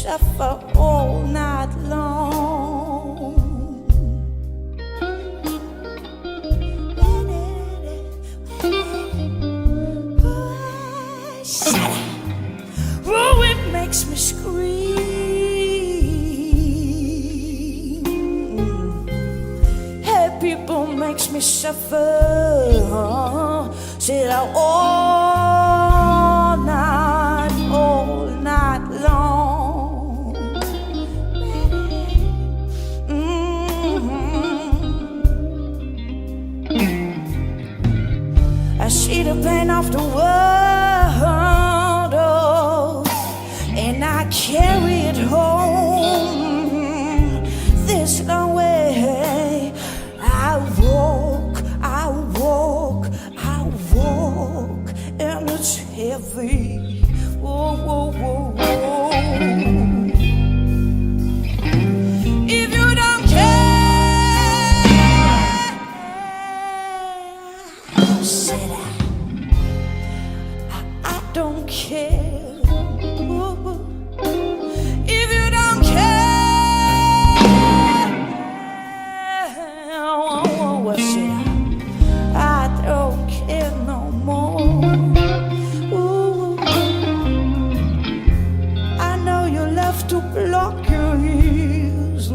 suffer all night long. Oh, it makes me scream. Hey, people makes me suffer. Sit out all night long. I see the pain of the world, oh, and I carry it home. This long way I walk, and it's heavy. Whoa, whoa, whoa, whoa. If you don't care, said I don't care. Ooh. If you don't care, what said I don't care no more. Ooh. I know you love to block your ears.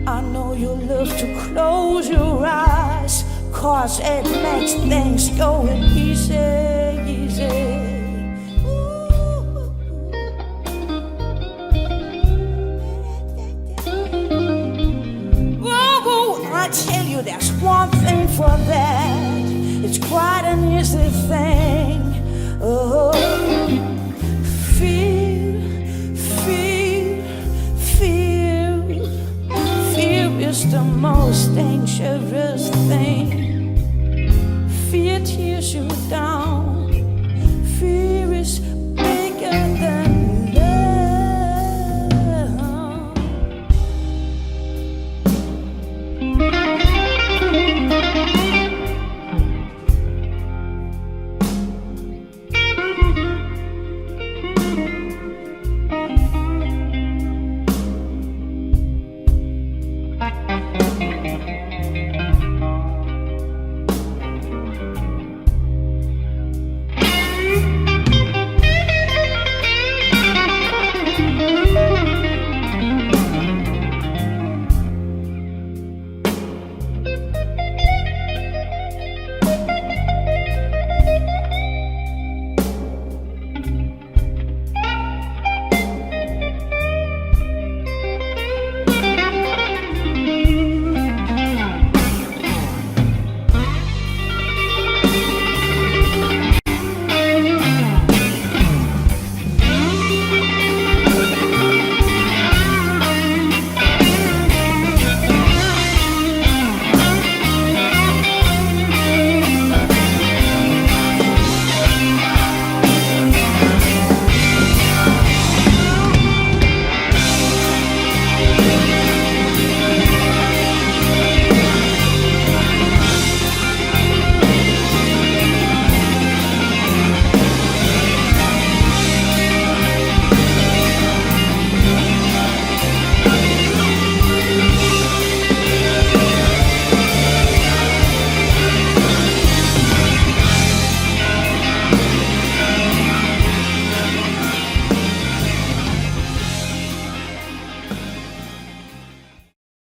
I know you love to close your eyes, 'cause it makes things go easy, easy. I tell you, there's one thing for that. It's quite an easy thing. Oh, fear is the most dangerous